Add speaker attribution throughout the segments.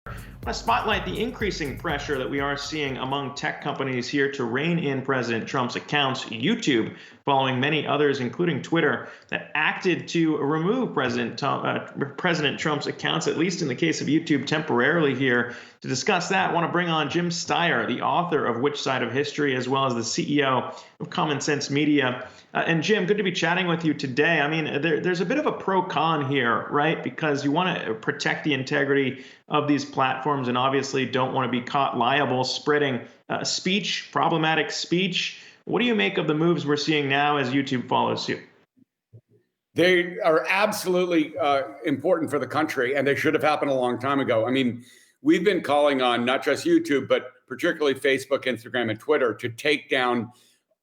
Speaker 1: I want to spotlight the increasing pressure that we are seeing among tech companies here to rein in President Trump's accounts. YouTube, following many others, including Twitter, that acted to remove President Trump's accounts, at least in the case of YouTube, temporarily here. To discuss that, I want to bring on Jim Steyer, the author of Which Side of History, as well as the CEO of Common Sense Media. And Jim, good to be chatting with you today. I mean, there's a bit of a pro-con here, right? Because you want to protect the integrity of these platforms and obviously don't want to be caught liable spreading problematic speech. What do you make of the moves we're seeing now as YouTube follows suit?
Speaker 2: They are absolutely important for the country, and they should have happened a long time ago. I mean, we've been calling on not just YouTube, but particularly Facebook, Instagram, and Twitter to take down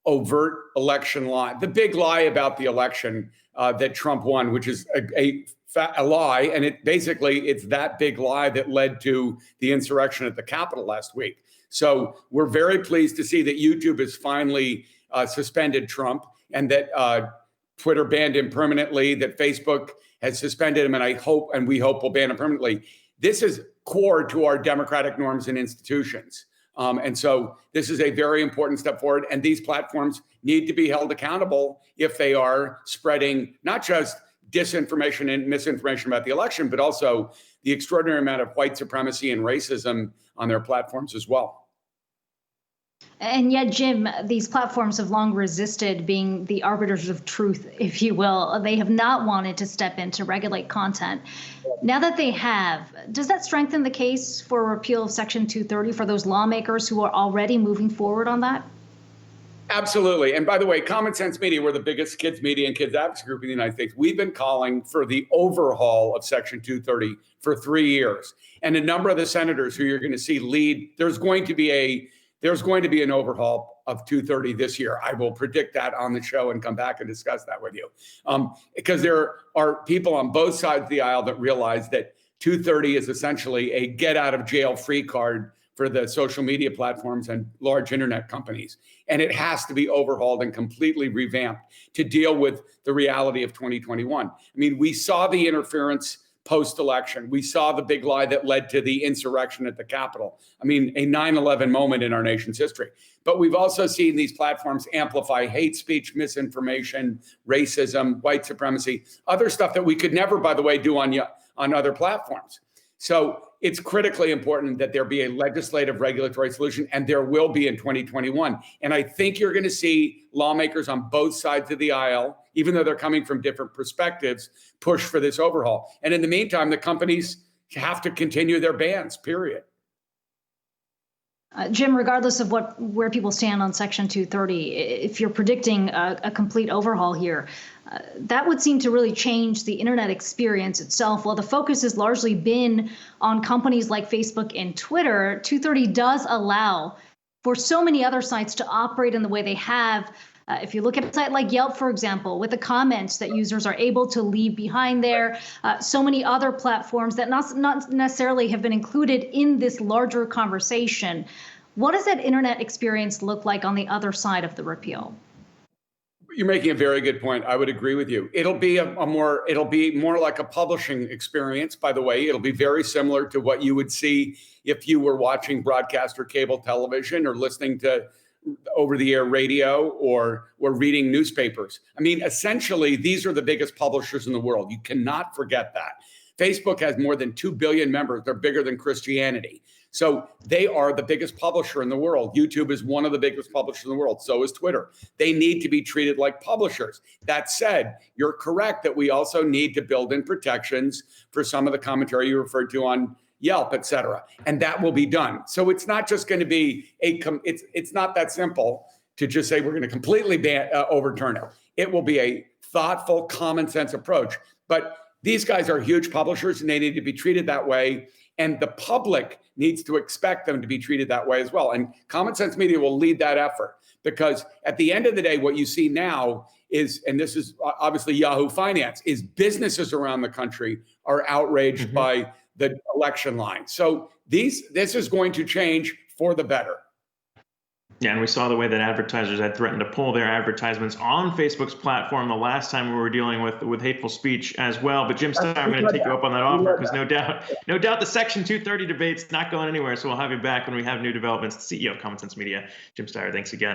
Speaker 2: overt election lie. The big lie about the election that Trump won, which is a lie, and it's that big lie that led to the insurrection at the Capitol last week. So we're very pleased to see that YouTube has finally suspended Trump, and that Twitter banned him permanently, that Facebook has suspended him, and we hope will ban him permanently. This is core to our democratic norms and institutions. And so this is a very important step forward. And these platforms need to be held accountable if they are spreading not just disinformation and misinformation about the election, but also the extraordinary amount of white supremacy and racism on their platforms as well.
Speaker 3: And yet, Jim, these platforms have long resisted being the arbiters of truth, if you will. They have not wanted to step in to regulate content. Now that they have, does that strengthen the case for a repeal of Section 230 for those lawmakers who are already moving forward on that?
Speaker 2: Absolutely. And by the way, Common Sense Media, we're the biggest kids media and kids advocacy group in the United States. We've been calling for the overhaul of Section 230 for 3 years. And a number of the senators who you're going to see lead, there's going to be an overhaul of 230 this year. I will predict that on the show and come back and discuss that with you. Because there are people on both sides of the aisle that realize that 230 is essentially a get out of jail free card for the social media platforms and large internet companies. And it has to be overhauled and completely revamped to deal with the reality of 2021. I mean, we saw the interference post-election. We saw the big lie that led to the insurrection at the Capitol. I mean, a 9/11 moment in our nation's history. But we've also seen these platforms amplify hate speech, misinformation, racism, white supremacy, other stuff that we could never, by the way, do on other platforms. So it's critically important that there be a legislative regulatory solution, and there will be in 2021. And I think you're going to see lawmakers on both sides of the aisle, even though they're coming from different perspectives, push for this overhaul. And in the meantime, the companies have to continue their bans, period.
Speaker 3: Jim, regardless of where people stand on Section 230, if you're predicting a complete overhaul here, that would seem to really change the internet experience itself. While the focus has largely been on companies like Facebook and Twitter, 230 does allow for so many other sites to operate in the way they have. If you look at a site like Yelp, for example, with the comments that users are able to leave behind there, so many other platforms that not necessarily have been included in this larger conversation. What does that internet experience look like on the other side of the repeal?
Speaker 2: You're making a very good point. I would agree with you. It'll be more like a publishing experience, by the way. It'll be very similar to what you would see if you were watching broadcast or cable television or listening to over-the-air radio or reading newspapers. I mean, essentially, these are the biggest publishers in the world. You cannot forget that. Facebook has more than 2 billion members. They're bigger than Christianity. So they are the biggest publisher in the world. YouTube is one of the biggest publishers in the world. So is Twitter. They need to be treated like publishers. That said, you're correct that we also need to build in protections for some of the commentary you referred to on Yelp, et cetera. And that will be done. So it's not just going to be it's not that simple to just say we're going to completely overturn it. It will be a thoughtful, common sense approach. But these guys are huge publishers and they need to be treated that way. And the public needs to expect them to be treated that way as well. And Common Sense Media will lead that effort, because at the end of the day, what you see now is, and this is obviously Yahoo Finance, is businesses around the country are outraged by the election line. So this is going to change for the better.
Speaker 1: Yeah, and we saw the way that advertisers had threatened to pull their advertisements on Facebook's platform the last time we were dealing with hateful speech as well. But Jim Steyer, I'm going to take you up on that offer because no doubt the Section 230 debate's not going anywhere. So we'll have you back when we have new developments. CEO of Common Sense Media, Jim Steyer, thanks again.